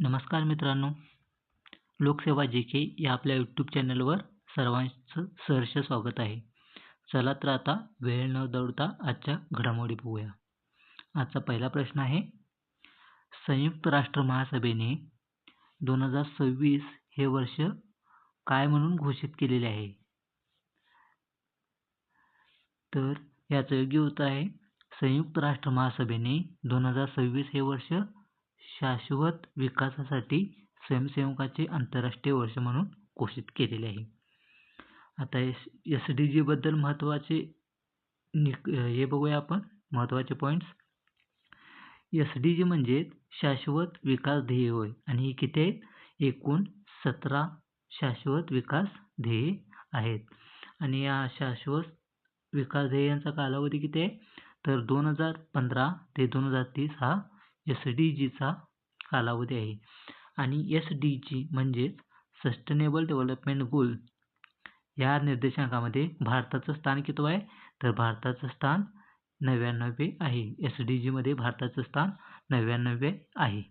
नमस्कार मित्रांनो, लोकसेवा जी.के. या आपल्या यूट्यूब चॅनलवर सर्वांचं सहर्ष स्वागत आहे. चला तर आता वेळ न दवडता आजच्या घडामोडी बघूया. आजचा पहिला प्रश्न आहे, संयुक्त राष्ट्र महासभेने 2026 हे वर्ष काय म्हणून घोषित केलेले आहे? तर याचं योग्य उत्तर आहे, संयुक्त राष्ट्र महासभेने 2026 हे वर्ष शाश्वत विकासासाठी स्वयंसेवकाचे आंतरराष्ट्रीय वर्ष म्हणून घोषित केलेले आहे. आता SDG बद्दल महत्त्वाचे हे बघूया आपण, महत्त्वाचे पॉईंट्स. SDG म्हणजे शाश्वत विकास ध्येय होय आणि हे किती आहेत? एकूण 17 शाश्वत विकास ध्येय आहेत आणि या शाश्वत विकास ध्येयांचा कालावधी किती आहे? तर 2015 ते 2030 हा SDGचा कालावधी आहे. आणि SDG म्हणजेच सस्टेनेबल डेव्हलपमेंट गोल या निर्देशांकामध्ये भारताचं स्थान किती आहे? तर भारताचं स्थान 99 आहे. SDG मध्ये भारताचं स्थान 99 आहे.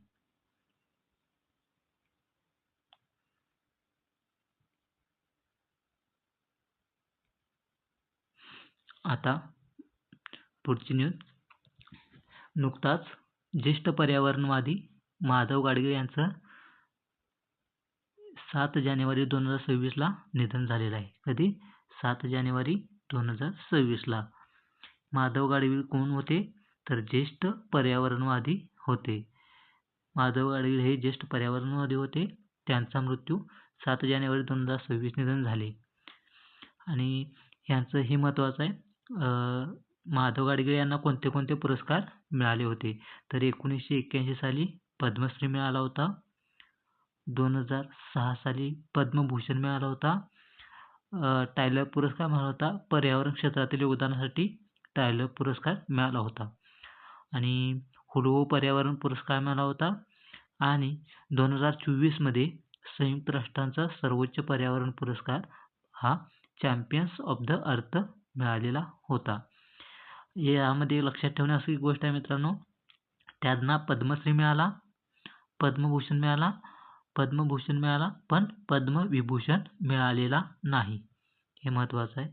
आता पुढची न्यूज. नुकताच ज्येष्ठ पर्यावरणवादी माधव गाडगीळ यांचं 7 जानेवारी 2026 ला निधन झालेलं आहे. कधी? 7 जानेवारी 2026 ला. माधव गाडगीळ कोण होते? तर ज्येष्ठ पर्यावरणवादी होते. माधव गाडगीळ हे ज्येष्ठ पर्यावरणवादी होते. त्यांचा मृत्यू 7 जानेवारी 2026 निधन झाले. आणि यांचं हे महत्त्वाचं आहे, माधव गाडगीळ यांना कोणते कोणते पुरस्कार मिळाले होते? तर 1981 साली पद्मश्री मिळाला होता, 2006 साली पद्मभूषण मिळाला होता, टायलर पुरस्कार मिळाला होता, पर्यावरण क्षेत्रातील योगदानासाठी टायलर पुरस्कार मिळाला होता आणि हुडको पर्यावरण पुरस्कार मिळाला होता आणि 2024 मध्ये संयुक्त राष्ट्रांचा सर्वोच्च पर्यावरण पुरस्कार हा चॅम्पियन्स ऑफ द अर्थ मिळालेला होता. यामध्ये लक्षात ठेवण्यासारखी गोष्ट आहे मित्रांनो, त्यांना पद्मश्री मिळाला, पद्मभूषण मिळाला, पण पद्मविभूषण मिळालेला नाही. हे महत्त्वाचं आहे.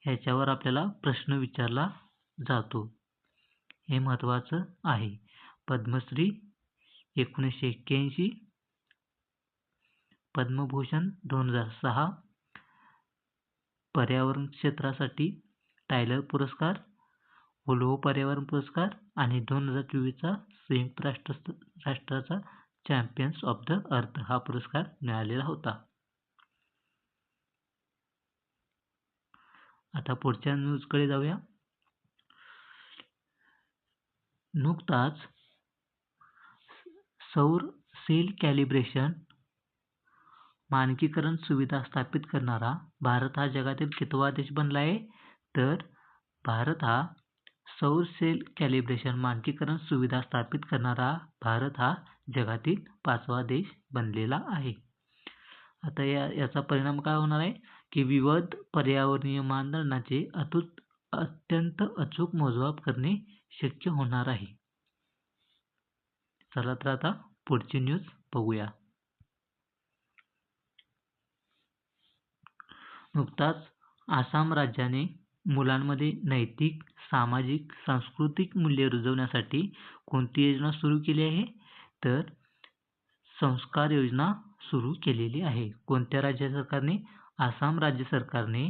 ह्याच्यावर आपल्याला प्रश्न विचारला जातो. हे महत्त्वाचं आहे. पद्मश्री 1981, पद्मभूषण 2006, पर्यावरण क्षेत्रासाठी टायलर पुरस्कार, हुडको पर्यावरण पुरस्कार आणि 2024चा संयुक्त राष्ट्राचा चॅम्पियन्स ऑफ द अर्थ हा पुरस्कार मिळालेला होता. आता पुढच्या न्यूजकडे जाऊया. नुकताच सौर सेल कॅलिब्रेशन मानकीकरण सुविधा स्थापित करणारा भारत हा जगातील कितवा देश बनला आहे? तर भारत हा सौर सेल कॅलिब्रेशन मानकीकरण सुविधा स्थापित करणारा भारत हा जगातील 5वा देश बनलेला आहे. आता याचा परिणाम काय होणार आहे की विविध पर्यावरणीय मानदंडांचे अत्यंत अचूक मोजमाप करणे शक्य होणार आहे. चला तर आता पुढची न्यूज बघूया. नुकताच आसाम राज्याने मुलांमध्ये नैतिक, सामाजिक, सांस्कृतिक मूल्ये रुजवण्यासाठी कोणती योजना सुरू केली आहे? तर संस्कार योजना सुरू केलेली आहे. कोणत्या राज्य सरकारने? आसाम राज्य सरकारने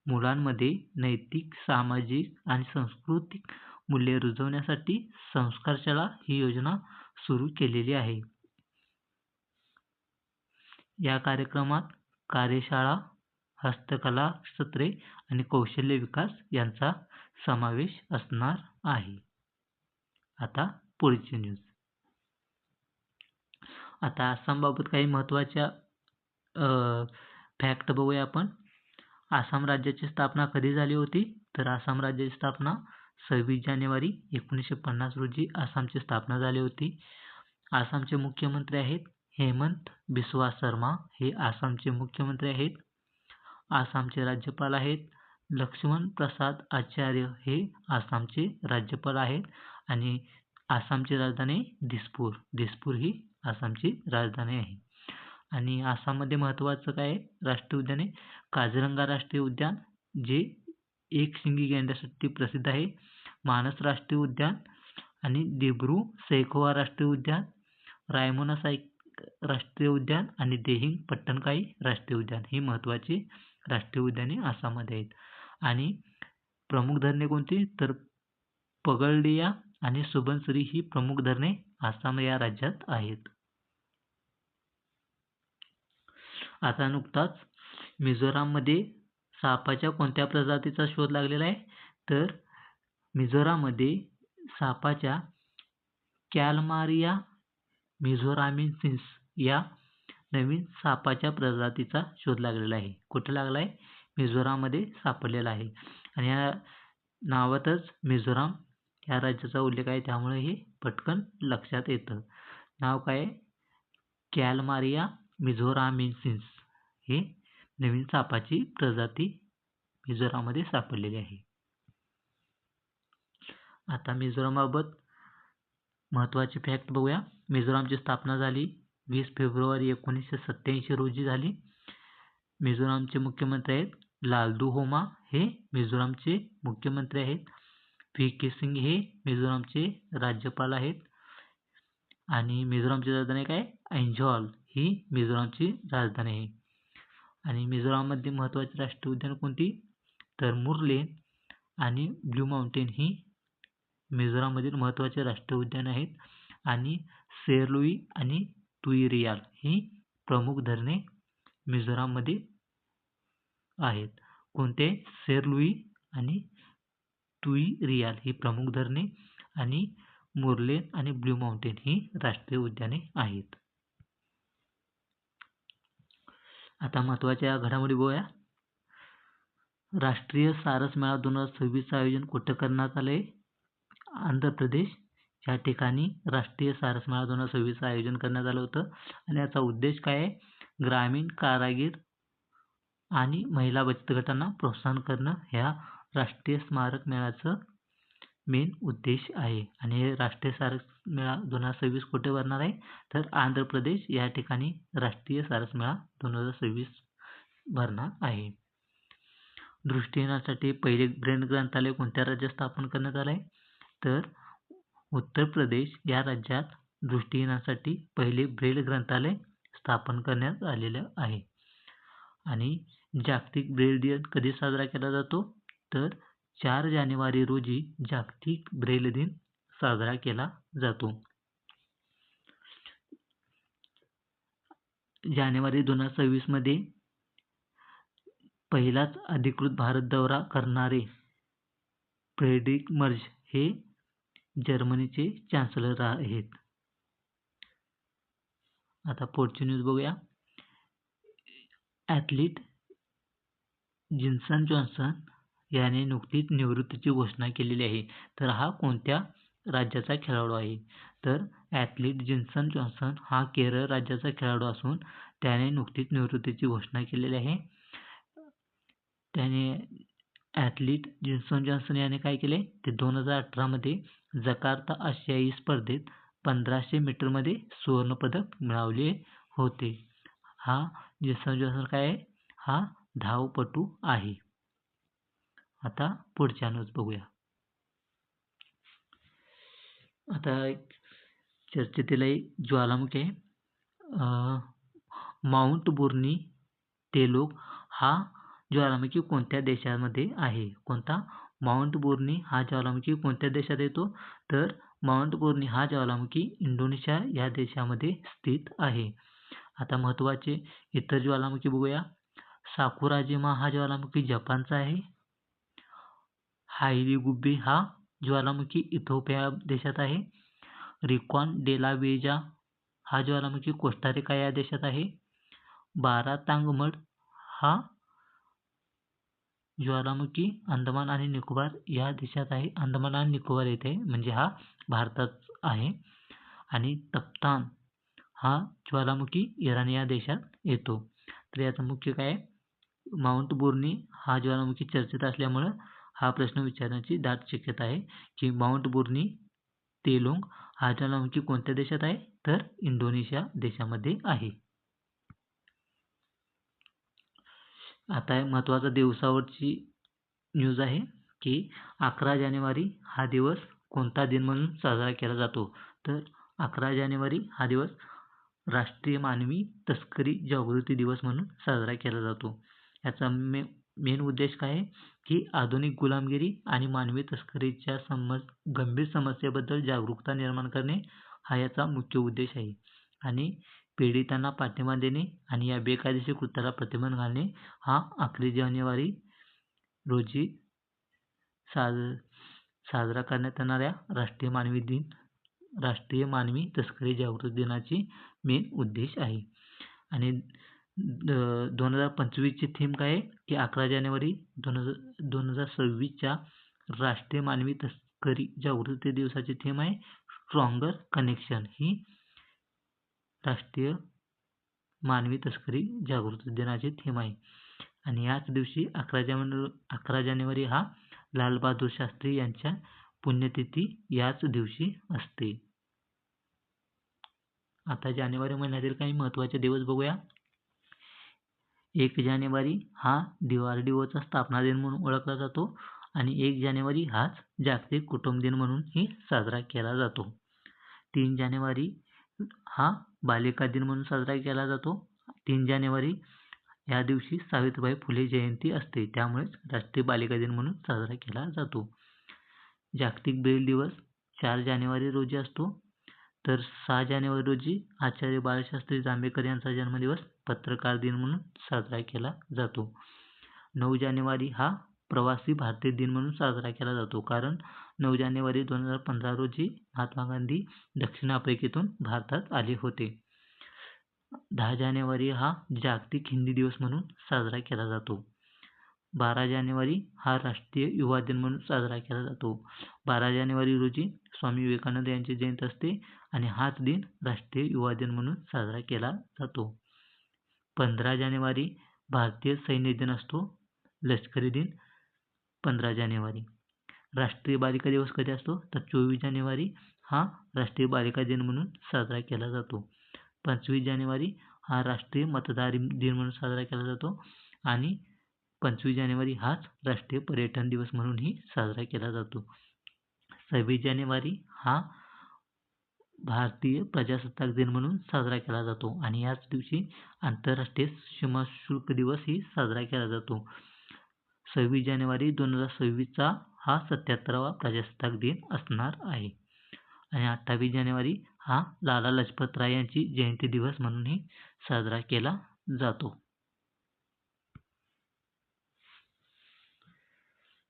मुलांमध्ये नैतिक, सामाजिक आणि सांस्कृतिक मूल्ये रुजवण्यासाठी संस्कार शाळा ही योजना सुरू केलेली आहे. या कार्यक्रमात कार्यशाळा, हस्तकला सत्रे आणि कौशल्य विकास यांचा समावेश असणार आहे. आता पुढची न्यूज. आता आसामबाबत काही महत्त्वाच्या फॅक्ट बघूया आपण. आसाम राज्याची स्थापना कधी झाली होती? तर आसाम राज्याची स्थापना 26 जानेवारी 1950 रोजी आसामची स्थापना झाली होती. आसामचे मुख्यमंत्री आहेत हेमंत बिस्वा शर्मा, हे आसामचे मुख्यमंत्री आहेत. आसामचे राज्यपाल आहेत लक्ष्मण प्रसाद आचार्य, हे आसामचे राज्यपाल आहेत. आणि आसामची राजधानी दिसपूर. दिसपूर ही आसामची राजधानी आहे. आणि आसाममध्ये महत्त्वाचं काय आहे? राष्ट्रीय उद्याने काझीरंगा राष्ट्रीय उद्यान जे एकशिंगी गेंड्यासाठी प्रसिद्ध आहे, मानस राष्ट्रीय उद्यान आणि दिब्रू सैखोवा राष्ट्रीय उद्यान, रायमोना राष्ट्रीय उद्यान आणि देहिंग पट्टणकाई राष्ट्रीय उद्यान ही महत्त्वाची राष्ट्रीय उद्याने आसाममध्ये आहेत. आणि प्रमुख धरणे कोणती? तर पगलडिया आणि सुबनसिरी ही प्रमुख धरणे आसाम या राज्यात आहेत. आता नुकताच मिझोराममध्ये सापाच्या कोणत्या प्रजातीचा शोध लागलेला आहे? तर मिझोराममध्ये सापाच्या कॅलमारिया मिझोरामिन्सिस या नवीन सापाच्या प्रजातीचा शोध लागलेला आहे. कुठे लागला आहे? मिझोराममध्ये सापडलेला आहे. आणि या नावातच मिझोराम या राज्याचा उल्लेख आहे, त्यामुळे हे पटकन लक्षात येतं. नाव काय आहे? कॅलमारिया मिझोरामिन्सिस हे नवीन सापाची प्रजाती मिझोराममध्ये सापडलेली आहे. आता मिझोरामबाबत महत्त्वाचे फॅक्ट बघूया. मिझोरामची स्थापना झाली 20 फेब्रुवारी 1987 रोजी झाली. मिझोरामचे मुख्यमंत्री आहेत लालदुहोमा, हे मिझोरामचे मुख्यमंत्री आहेत. व्ही.के. सिंग हे मिझोरामचे राज्यपाल आहेत. आणि मिझोरामची राजधानी काय? ऐझॉल ही मिझोरामची राजधानी आहे. आणि मिझोराममध्ये महत्त्वाची राष्ट्रीय उद्यान कोणती? तर मुर्लेन आणि ब्लू माउंटेन ही मिझोराममधील महत्त्वाचे राष्ट्रीय उद्यान आहेत. आणि सेरलुई आणि तुईरियाल ही प्रमुख धरणे मिझोराममध्ये आहेत. कोणते? सेरलुई आणि तुईरियाल ही प्रमुख धरणे आणि मुर्लेन आणि ब्लू माउंटेन ही राष्ट्रीय उद्याने आहेत. आता महत्त्वाच्या घडामोडी बघूया. राष्ट्रीय सारस मेळा 2026 आयोजन कुठं करण्यात आले? आंध्र प्रदेश या ठिकाणी राष्ट्रीय सारस मेळा 2026 आयोजन करण्यात आलं होतं. आणि याचा उद्देश काय आहे? ग्रामीण कारागीर आणि महिला बचत गटांना प्रोत्साहन करणं ह्या राष्ट्रीय स्मारक मेळ्याचं मेन उद्देश आहे. आणि हे राष्ट्रीय सारस मेळा 2026 कुठे भरणार आहे? तर आंध्र प्रदेश या ठिकाणी राष्ट्रीय सारस मेळा 2026 भरणार आहे. दृष्टिहीनांसाठी पहिले ब्रेल ग्रंथालय कोणत्या राज्यात स्थापन करण्यात आलं आहे? तर उत्तर प्रदेश या राज्यात दृष्टिहीनांसाठी पहिले ब्रेल ग्रंथालय स्थापन करण्यात आलेलं आहे. आणि जागतिक ब्रेल दिन कधी साजरा केला जातो? तर 4 जानेवारी रोजी जागतिक ब्रेल दिन साजरा केला जातो. जानेवारी 2026 मध्ये पहिलाच अधिकृत भारत दौरा करणारे फ्रेडरिक मर्ज हे जर्मनीचे चान्सलर आहेत. आता पुढची न्यूज बघूया. ॲथलीट जिन्सन जॉन्सन याने नुकतीच निवृत्तीची घोषणा केलेली आहे. तर हा कोणत्या राज्याचा खेळाडू आहे? तर ॲथलीट जिन्सन जॉन्सन हा केरळ राज्याचा खेळाडू असून त्याने नुकतीच निवृत्तीची घोषणा केलेली आहे. त्याने ॲथलीट जिन्सन जॉन्सन याने काय केले? ते 2018 मध्ये जकार्ता आशियाई स्पर्धेत 1500 मीटरमध्ये सुवर्णपदक मिळवले होते. हा जिन्सन जॉन्सन काय आहे? हा धावपटू आहे. आता पुढच्या न्यूज बघूया. आता चर्चेतील ज्वालामुखी आहे. माउंट बुर्नी टेलोग हा ज्वालामुखी कोणत्या देशामध्ये आहे? कोणता? माउंट बुर्नी हा ज्वालामुखी कोणत्या देशात येतो? तर माउंट बुर्नी हा ज्वालामुखी इंडोनेशिया या देशामध्ये स्थित आहे. आता महत्त्वाचे इतर ज्वालामुखी बघूया. साकुराजिमा हा ज्वालामुखी जपानचा आहे. हायली गुब्बे हा ज्वालामुखी इथिओपिया देशात आहे. रिकॉन डेला वेजा हा ज्वालामुखी कोस्टारिका या देशात आहे. बारातांगमड हा ज्वालामुखी अंदमान आणि निकोबार या देशात आहे. अंदमान आणि निकोबार येथे म्हणजे हा भारतात आहे. आणि तप्तान हा ज्वालामुखी इराण या देशात येतो. तर याचं मुख्य काय? माउंट बुर्नी हा ज्वालामुखी चर्चेत असल्यामुळं हा प्रश्न विचारण्याची दाट शक्यता आहे की माउंट बुर्नी तेलोंग हा ज्वालामुखी कोणत्या देशात आहे तर इंडोनेशिया देशामध्ये आहे. आता महत्त्वाचा दिवसावरची न्यूज आहे की 11 जानेवारी हा दिवस कोणता दिन म्हणून साजरा केला जातो तर 11 जानेवारी हा दिवस राष्ट्रीय मानवी तस्करी जागृती दिवस म्हणून साजरा केला जातो. याचा मेन उद्देश काय आहे की आधुनिक गुलामगिरी आणि मानवी तस्करीच्या गंभीर समस्येबद्दल जागरूकता निर्माण करणे हा याचा मुख्य उद्देश आहे आणि पीडितांना पाठिंबा देणे आणि या बेकायदेशीर कृत्याला प्रतिबंध घालणे हा 11 जानेवारी रोजी साजरा करण्यात येणाऱ्या राष्ट्रीय मानवी तस्करी जागृती दिनाची मेन उद्देश आहे. आणि 2025ची थीम काय आहे की 11 जानेवारी 2026च्या राष्ट्रीय मानवी तस्करी जागृती दिवसाची थीम आहे स्ट्रॉंगर कनेक्शन. ही राष्ट्रीय मानवी तस्करी जागृती दिनाची थीम आहे. आणि याच दिवशी 11 जानेवारी हा लालबहादूर शास्त्री यांच्या पुण्यतिथी याच दिवशी असते. आता जानेवारी महिन्यातील काही महत्त्वाचे दिवस बघूया. 1 जानेवारी हा DRDOचा स्थापना दिन म्हणून ओळखला जातो आणि 1 जानेवारी हाच जागतिक कुटुंब दिन म्हणूनही साजरा केला जातो. 3 जानेवारी हा बालिका दिन म्हणून साजरा केला जातो. 3 जानेवारी या दिवशी सावित्रीबाई फुले जयंती असते, त्यामुळेच राष्ट्रीय बालिका दिन म्हणून साजरा केला जातो. जागतिक ब्रेल दिवस 4 जानेवारी रोजी असतो. तर 6 जानेवारी रोजी आचार्य बाळशास्त्री जांभेकर यांचा जन्मदिवस पत्रकार दिन म्हणून साजरा केला जातो. 9 जानेवारी हा प्रवासी भारतीय दिन म्हणून साजरा केला जातो, कारण 9 जानेवारी 2015 रोजी महात्मा गांधी दक्षिण आफ्रिकेतून भारतात आले होते. 10 जानेवारी हा जागतिक हिंदी दिवस म्हणून साजरा केला जातो. 12 जानेवारी हा राष्ट्रीय युवा दिन म्हणून साजरा केला जातो. 12 जानेवारी रोजी स्वामी विवेकानंद यांची जयंती असते आणि हाच दिन राष्ट्रीय युवा दिन म्हणून साजरा केला जातो. 15 जानेवारी भारतीय सैन्य दिन असतो. लष्करी दिन 15 जानेवारी. राष्ट्रीय बालिका दिवस कधी असतो तर 24 जानेवारी हा राष्ट्रीय बालिका दिन म्हणून साजरा केला जातो. 25 जानेवारी हा राष्ट्रीय मतदार दिन म्हणून साजरा केला जातो आणि 25 जानेवारी हाच राष्ट्रीय पर्यटन दिवस म्हणूनही साजरा केला जातो. 26 जानेवारी हा भारतीय प्रजासत्ताक दिन म्हणून साजरा केला जातो आणि याच दिवशी आंतरराष्ट्रीय सीमा शुल्क दिवसही साजरा केला जातो. 26 जानेवारी 2026चा हा 77वा प्रजासत्ताक दिन असणार आहे. आणि 28 जानेवारी हा लाला लजपत राय यांची जयंती दिवस म्हणूनही साजरा केला जातो.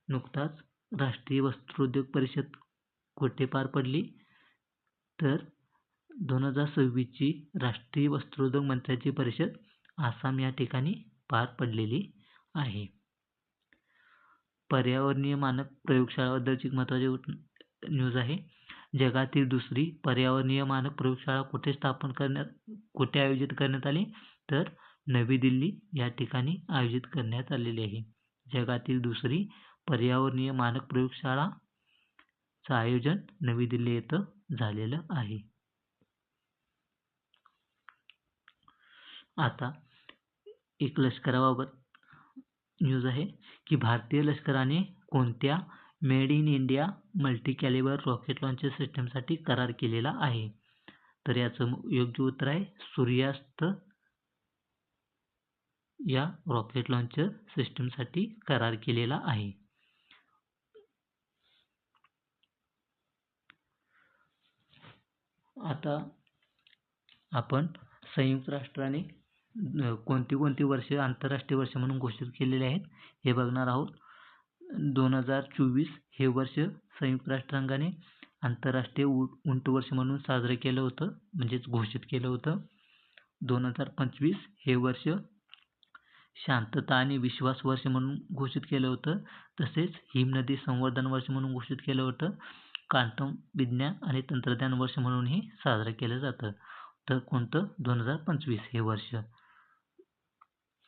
नुकताच राष्ट्रीय वस्त्रोद्योग परिषद कुठे पार पडली तर 2026ची राष्ट्रीय वस्त्रोद्योग मंत्र्यांची परिषद आसाम या ठिकाणी पार पडलेली आहे. पर्यावरणीय मानक प्रयोगशाळाबद्दलची महत्त्वाची न्यूज आहे. जगातील दुसरी पर्यावरणीय मानक प्रयोगशाळा कुठे आयोजित करण्यात आली तर नवी दिल्ली या ठिकाणी आयोजित करण्यात आलेली आहे. जगातील दुसरी पर्यावरणीय मानक प्रयोगशाळाचं आयोजन नवी दिल्ली येथे झालेलं आहे. आता एक लष्कराबाबत न्यूज आहे की भारतीय लष्कराने कोणत्या made in India multi Calibri rocket launcher सिस्टमसाठी करार केलेला आहे तर याचं योग्य उत्तर आहे सूर्यास्त या रॉकेट लॉन्चर सिस्टमसाठी करार केलेला आहे. आता आपण संयुक्त राष्ट्राने कोणती वर्षे आंतरराष्ट्रीय वर्ष म्हणून घोषित केलेले आहेत हे बघणार आहोत. 2024 हे वर्ष संयुक्त राष्ट्रांगाने आंतरराष्ट्रीय उंट वर्ष म्हणून साजरे केलं होतं, म्हणजेच घोषित केलं होतं. 2025 हे वर्ष शांतता आणि विश्वास वर्ष म्हणून घोषित केलं होतं. तसेच हिमनदी संवर्धन वर्ष म्हणून घोषित केलं होतं. क्वांटम विज्ञान आणि तंत्रज्ञान वर्ष म्हणूनही साजरं केलं जातं. तर कोणतं 2025 हे वर्ष.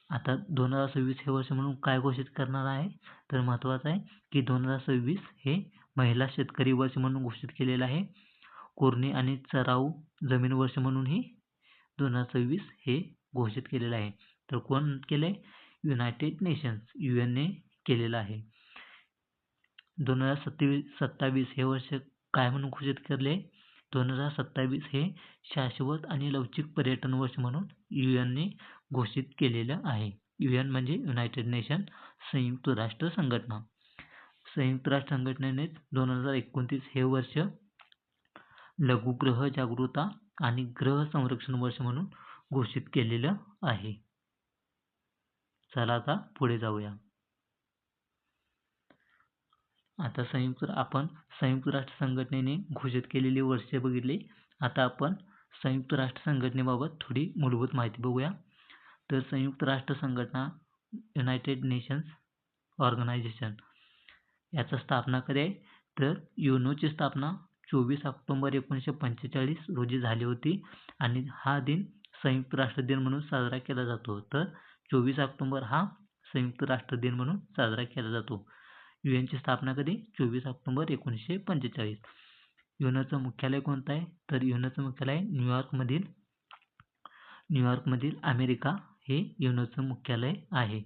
आता 2026 हे वर्ष म्हणून काय घोषित करणार आहे तर महत्त्वाचं आहे की 2026 हे महिला शेतकरी वर्ष म्हणून घोषित केलेलं आहे. कोरणी आणि चराऊ जमीन वर्ष म्हणूनही 2026 हे घोषित केलेलं आहे. तर कोण केलंय? युनायटेड नेशन्स, UN केलेलं आहे. 2027 हे वर्ष काय म्हणून घोषित केले? 2027 हे शाश्वत आणि लवचिक पर्यटन वर्ष म्हणून UN घोषित केलेलं आहे. UN म्हणजे युनायटेड नेशन, संयुक्त राष्ट्र संघटना. संयुक्त राष्ट्र संघटनेनेच 2029 हे वर्ष लघुग्रह जागरूकता आणि ग्रह संरक्षण वर्ष म्हणून घोषित केलेलं आहे. चला आता पुढे जाऊया. आता आपण संयुक्त राष्ट्र संघटनेने घोषित केलेली वर्षे बघितली. आता आपण संयुक्त राष्ट्र संघटनेबाबत थोडी मूलभूत माहिती बघूया. तर संयुक्त राष्ट्र संघटना, युनायटेड नेशन्स ऑर्गनायझेशन, याचा स्थापना कधी आहे? तर युनोची स्थापना 24 ऑक्टोबर 1945 रोजी झाली होती आणि हा दिन संयुक्त राष्ट्र दिन म्हणून साजरा केला जातो. तर 24 ऑक्टोबर हा संयुक्त राष्ट्र दिन म्हणून साजरा केला जातो. UNची स्थापना कधी? 24 ऑक्टोबर 1945. युनोचं मुख्यालय कोणतं आहे? तर युनोचं मुख्यालय न्यूयॉर्कमधील अमेरिका हे युनोचं मुख्यालय आहे.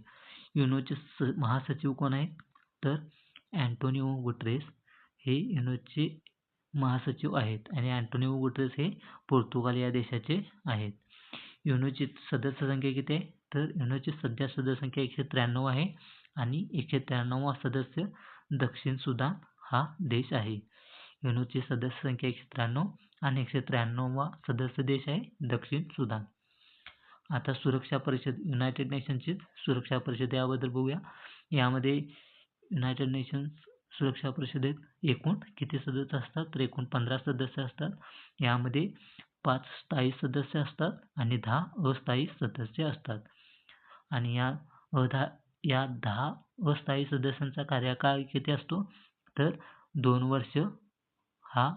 युनोचे महासचिव कोण आहेत? तर अँटोनिओ गुटेरेस हे युनोचे महासचिव आहेत आणि अँटोनिओ गुटेरेस हे पोर्तुगाल या देशाचे आहेत. युनोची सदस्य संख्या किती आहे? तर युनोची सध्या सदस्य संख्या 193 आहे आणि 193वा सदस्य दक्षिण सुदान हा देश आहे. युनोची सदस्य संख्या 193 आणि 193वा सदस्य देश आहे दक्षिण सुदान. आता सुरक्षा परिषद, युनायटेड नेशनची सुरक्षा परिषद याबद्दल बघूया. यामध्ये युनायटेड नेशन्स सुरक्षा परिषदेत एकूण किती सदस्य असतात? तर एकूण 15 सदस्य असतात. यामध्ये 5 स्थायी सदस्य असतात आणि 10 अस्थायी सदस्य असतात. आणि या 10 अस्थायी सदस्यांचा कार्यकाळ किती असतो? तर 2 वर्ष हा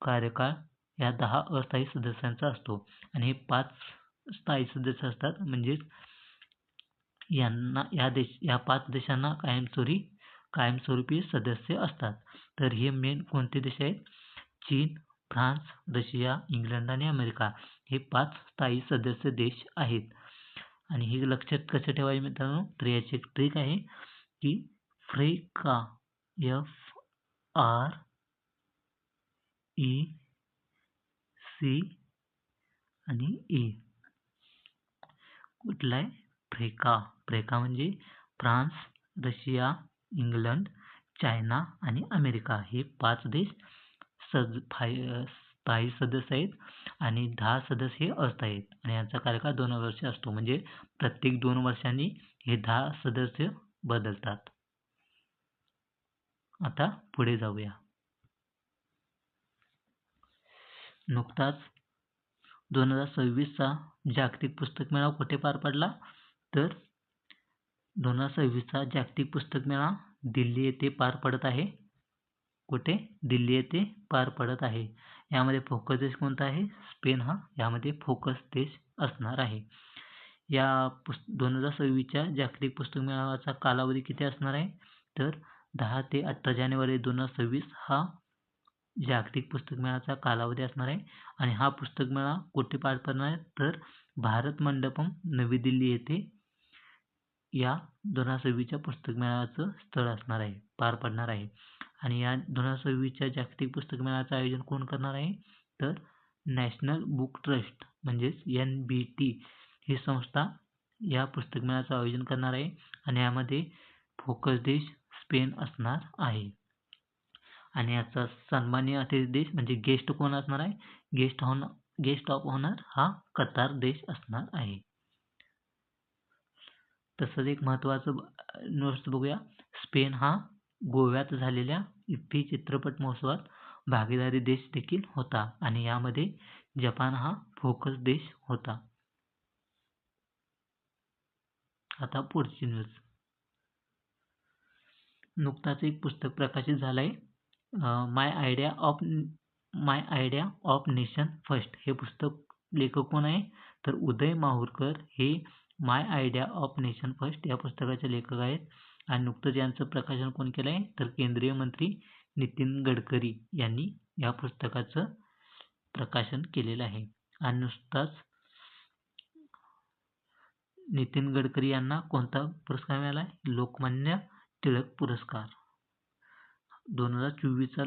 कार्यकाळ या 10 अस्थायी सदस्यांचा असतो आणि हे 5 स्थायी सदस्य असतात. म्हणजेच या 5 देशांना कायमस्वरूपी सदस्य असतात. तर हे मेन कोणते देश आहेत? चीन, फ्रान्स, रशिया, इंग्लंड आणि अमेरिका हे 5 स्थायी सदस्य देश आहेत. आणि हे लक्षात कसं ठेवायचे मित्रांनो? तर याची एक ट्रिक आहे की फ्रेका, FREC आणि E कुठला आहे? फ्रेका म्हणजे फ्रान्स, रशिया, इंग्लंड, चायना आणि अमेरिका हे 5 देश स्थायी सदस्य आहेत आणि 10 सदस्य हे अस्थायी आहेत आणि यांचा कार्यकाळ 2 वर्ष असतो. म्हणजे प्रत्येक 2 वर्षांनी हे 10 सदस्य बदलतात. आता पुढे जाऊया. नुकताच 2026चा जागतिक पुस्तक मेळावा कुठे पार पडला? तर 2026चा जागतिक पुस्तक मेळावा दिल्ली येथे पार पडत आहे. कुठे? दिल्ली येथे पार पडत आहे. यामध्ये फोकस देश कोणता आहे? स्पेन हा यामध्ये फोकस देश असणार आहे. या 2026च्या जागतिक पुस्तक मेळाव्याचा कालावधी किती असणार आहे? तर 10 ते 18 जानेवारी 2026 हा जागतिक पुस्तक मेळाव्याचा कालावधी असणार आहे. आणि हा पुस्तक मेळावा कुठे पार पडणार आहे? तर भारत मंडपम, नवी दिल्ली येथे या 2026च्या पुस्तक मेळाव्याचं स्थळ असणार आहे, पार पडणार आहे. आणि या 2026च्या जागतिक पुस्तक मेळाव्याचं आयोजन कोण करणार आहे? तर नॅशनल बुक ट्रस्ट म्हणजेच NBT ही संस्था या पुस्तक मेळाव्याचं आयोजन करणार आहे आणि यामध्ये फोकस देश स्पेन असणार आहे. आणि याचा सन्माननीय अतिथी देश म्हणजे गेस्ट कोण असणार आहे? गेस्ट ऑफ ऑनर हा कतार देश असणार आहे. तसंच एक महत्त्वाचं नोट्स बघूया. स्पेन हा गोव्यात झालेल्या इफ्फी चित्रपट महोत्सवात भागीदारी देश देखील होता आणि यामध्ये जपान हा फोकस देश होता. आता पुढची न्यूज. नुकताच एक पुस्तक प्रकाशित झालं आहे. माय आयडिया ऑफ नेशन फर्स्ट हे पुस्तक लेखक कोण आहे? तर उदय Mahurkar hey my idea of nation first या पुस्तकाचे लेखक आहेत. आणि नुकतंच यांचं प्रकाशन कोण केलं आहे? तर केंद्रीय मंत्री नितीन गडकरी यांनी या पुस्तकाचं प्रकाशन केलेलं आहे. आणि नुसताच नितीन गडकरी यांना कोणता पुरस्कार मिळाला आहे? लोकमान्य टिळक पुरस्कार. 2023चा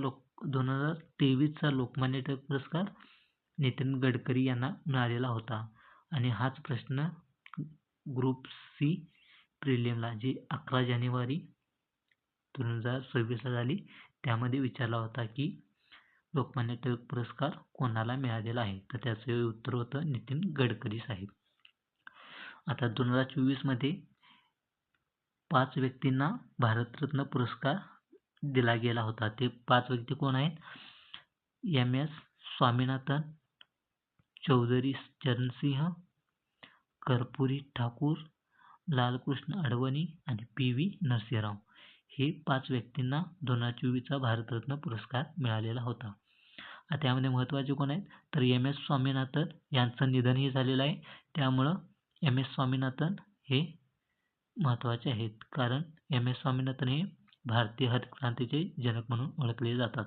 लोकमान्य टिळक पुरस्कार नितीन गडकरी यांना मिळालेला होता. आणि हाच प्रश्न ग्रुप सी प्रिलिमला जी 11 जानेवारी 2026 झाली त्यामध्ये विचारला होता की लोकमान्य टिळक पुरस्कार कोणाला मिळालेला आहे, तर त्याचे उत्तर होतं नितीन गडकरी साहेब. आता 2024 मध्ये 5 व्यक्तींना भारतरत्न पुरस्कार दिला गेला होता. ते 5 व्यक्ती कोण आहेत? MS स्वामीनाथन, चौधरी चरणसिंह, कर्पूरी ठाकूर, लालकृष्ण अडवाणी आणि PV नरसिंहराव. हे 5 व्यक्तींना 2024चा भारतरत्न पुरस्कार मिळालेला होता. त्यामध्ये महत्त्वाचे कोण आहेत? तर MS स्वामीनाथन यांचं निधनही झालेलं आहे. त्यामुळं MS स्वामीनाथन हे महत्त्वाचे आहेत, कारण MS स्वामीनाथन हे भारतीय हरित क्रांतीचे जनक म्हणून ओळखले जातात.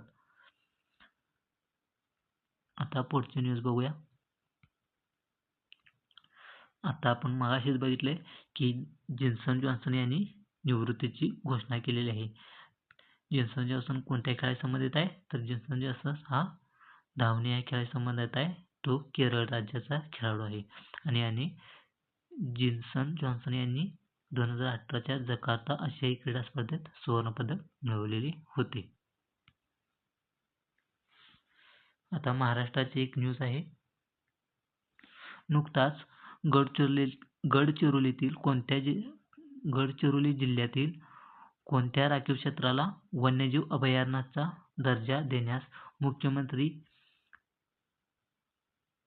आता पुढची न्यूज बघूया. आता आपण मगाशीच बघितले की जॉन्सन जॉन्सन यांनी निवृत्तीची घोषणा केलेली आहे. जॉन्सन जॉन्सन कोणत्या खेळासंबंधित आहे? तर जॉन्सन जॉन्सन हा धावणे या खेळासंबंधित आहे. तो केरळ राज्याचा खेळाडू आहे. आणि जॉन्सन जॉन्सन यांनी 2018च्या जकार्ता आशियाई क्रीडा स्पर्धेत सुवर्णपदक मिळवलेले होते. आता महाराष्ट्राची एक न्यूज आहे. नुकताच गडचिरोली जिल्ह्यातील कोणत्या राखीव क्षेत्राला वन्यजीव अभयारण्याचा दर्जा देण्यास मुख्यमंत्री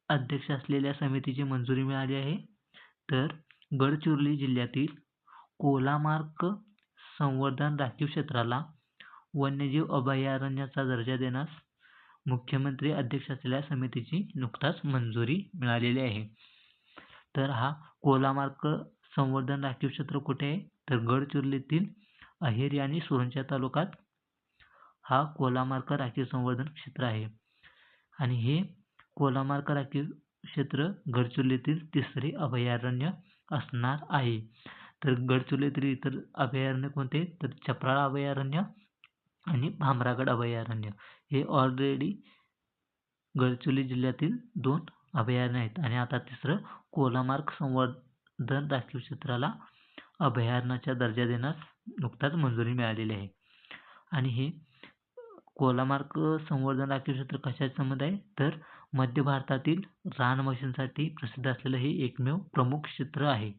अध्यक्ष असलेल्या समितीची मंजुरी मिळाली आहे? तर गडचिरोली जिल्ह्यातील कोलामार्क संवर्धन राखीव क्षेत्राला वन्यजीव अभयारण्याचा दर्जा देण्यास मुख्यमंत्री अध्यक्ष असलेल्या समितीची नुकताच मंजुरी मिळालेली आहे. तर हा कोलामार्क संवर्धन राखीव क्षेत्र कुठे आहे? तर गडचिरोलीतील अहेरी आणि सुरंचा तालुक्यात हा कोलामार्क राखीव संवर्धन क्षेत्र आहे. आणि हे कोलामार्क राखीव क्षेत्र गडचिरोलीतील तिसरे अभयारण्य असणार आहे. तर गडचिरोलीतील इतर अभयारण्य कोणते? तर चपराळा अभयारण्य आणि भामरागड अभयारण्य हे ऑलरेडी गडचिरोली जिल्ह्यातील 2 अभयारण्य आहेत. आणि आता तिसरं कोलामार्क संवर्धन राखीव क्षेत्राला अभयारण्याचा दर्जा देण्यास नुकताच मंजुरी मिळालेली आहे. आणि हे कोलामार्क संवर्धन राखीव क्षेत्र कशाचे संबंध आहे? तर मध्य भारतातील रानमशींसाठी प्रसिद्ध असलेलं हे एकमेव प्रमुख क्षेत्र आहे.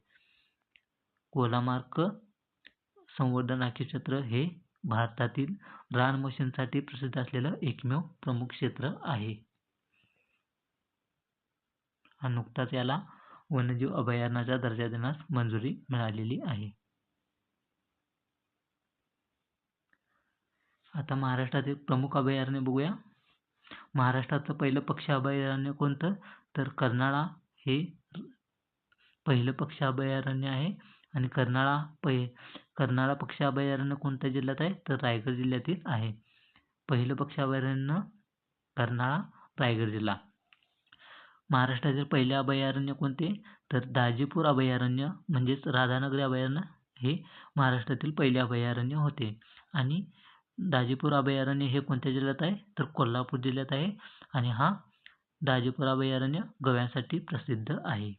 कोलामार्क संवर्धन राखीव क्षेत्र हे भारतातील रानमशींसाठी प्रसिद्ध असलेलं एकमेव प्रमुख क्षेत्र आहे. आणि नुकताच याला वन्यजीव अभयारण्याचा दर्जा देण्यास मंजुरी मिळालेली आहे. आता महाराष्ट्रातील प्रमुख अभयारण्य बघूया. महाराष्ट्राचं पहिलं पक्षी अभयारण्य कोणतं? तर कर्नाळा हे पहिलं पक्षी अभयारण्य आहे. आणि कर्नाळा पक्षी अभयारण्य कोणत्या जिल्ह्यात आहे? तर रायगड जिल्ह्यातील आहे. पहिलं पक्षी अभयारण्य कर्नाळा, रायगड जिल्हा. महाराष्ट्रातील पहिले अभयारण्य कोणते? तर दाजीपूर अभयारण्य म्हणजेच राधानगरी अभयारण्य हे महाराष्ट्रातील पहिले अभयारण्य होते. आणि दाजीपूर अभयारण्य हे कोणत्या जिल्ह्यात आहे? तर कोल्हापूर जिल्ह्यात आहे. आणि हा दाजीपूर अभयारण्य गव्यांसाठी प्रसिद्ध आहे.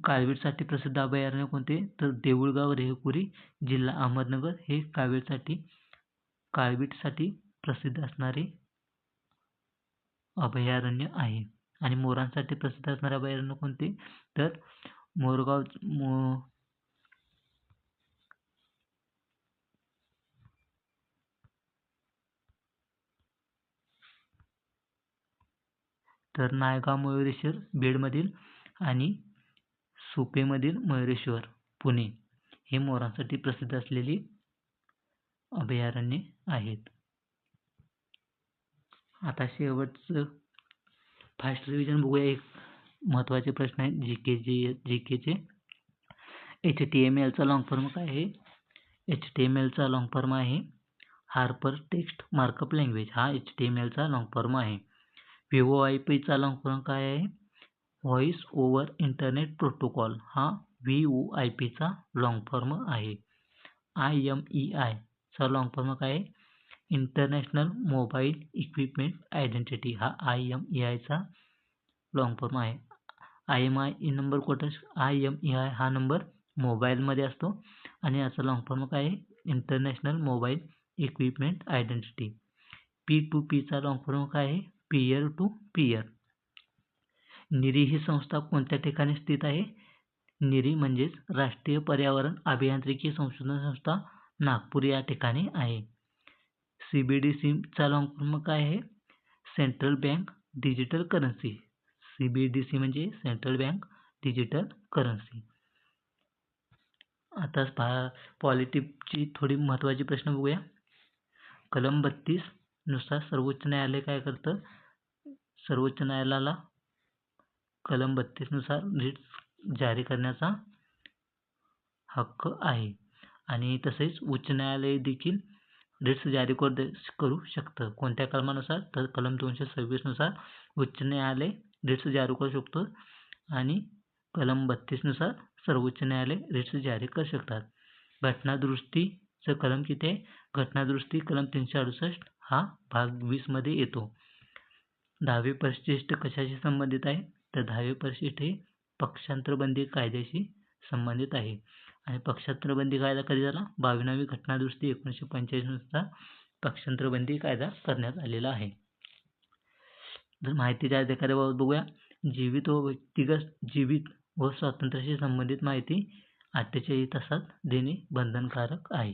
काळवीटसाठी प्रसिद्ध अभयारण्य कोणते? तर देऊळगाव रेहकुरी, जिल्हा अहमदनगर हे काळवीटसाठी प्रसिद्ध असणारे अभयारण्य आहे. आणि मोरांसाठी प्रसिद्ध असणारे अभयारण्य कोणते? तर नायगाव मयूरेश्वर बीडमधील आणि सुपेमधील मयूरेश्वर पुणे हे मोरांसाठी प्रसिद्ध असलेली अभयारण्ये आहेत. आता शेवटचं फास्ट रिव्हिजन बघूया. एक महत्त्वाचे प्रश्न आहेत जीकेचे. HTML चा लॉंग फॉर्म काय आहे? HTML चा लॉंग फॉर्म आहे हार्पर टेक्स्ट मार्कअप लँग्वेज हा HTMLचा लॉंग फॉर्म आहे. VoIPचा लॉंग फॉर्म काय आहे? व्हॉइस ओव्हर इंटरनेट प्रोटोकॉल हा VoIPचा लॉंग फॉर्म आहे. IMEIचा लॉंग फॉर्म काय आहे? इंटरनॅशनल मोबाईल इक्विपमेंट आयडेंटिटी हा IMEIचा लॉंग फॉर्म आहे. IMEI नंबर कोणता? IMEI हा नंबर मोबाईलमध्ये असतो आणि याचा लॉंग फॉर्म काय आहे? International mobile equipment identity. P2Pचा लॉंग फॉर्म काय आहे? Peer to peer. निरी ही संस्था कोणत्या ठिकाणी स्थित आहे? निरी म्हणजेच राष्ट्रीय पर्यावरण अभियांत्रिकी संशोधन संस्था नागपूर या ठिकाणी आहे. CBDCचा लॉंग फॉर्म काय आहे? Central bank digital currency. CBDC म्हणजे सेंट्रल बँक डिजिटल करन्सी. आता पॉलिटिक्सची थोडी महत्त्वाची प्रश्न बघूया. कलम 32 नुसार सर्वोच्च न्यायालय काय करतं? सर्वोच्च न्यायालयाला कलम 32 नुसार रिट जारी करण्याचा हक्क आहे आणि तसेच उच्च न्यायालय देखील रिट्स जारी करू शकतं. कोणत्या कलमानुसार? तर कलम 226 नुसार उच्च न्यायालय रिट्स जारी करू शकतो आणि कलम 32 नुसार सर्वोच्च न्यायालय रिट्स जारी करू शकतात. घटनादुरुस्तीचं कलम किती आहे? घटनादुरुस्ती कलम 368 हा भाग 20 मध्ये येतो. 10वे परिशिष्ट कशाशी संबंधित आहे? तर 10वे परिशिष्ट हे पक्षांतरबंदी कायद्याशी संबंधित आहे आणि पक्षांतरबंदी कायदा कधी झाला? 22वी घटनादुरुस्ती 1945 नुसार पक्षांतरबंदी कायदा करण्यात आलेला आहे. जर माहितीच्या अधिकाराबाबत बघूया. जीवित व स्वातंत्र्याशी संबंधित माहिती 48 तासात देणे बंधनकारक आहे.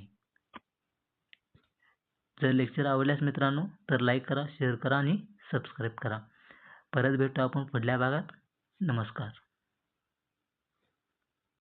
जर लेक्चर आवडल्यास मित्रांनो तर लाईक करा, शेअर करा आणि सबस्क्राईब करा. परत भेटू आपण पुढल्या भागात. नमस्कार.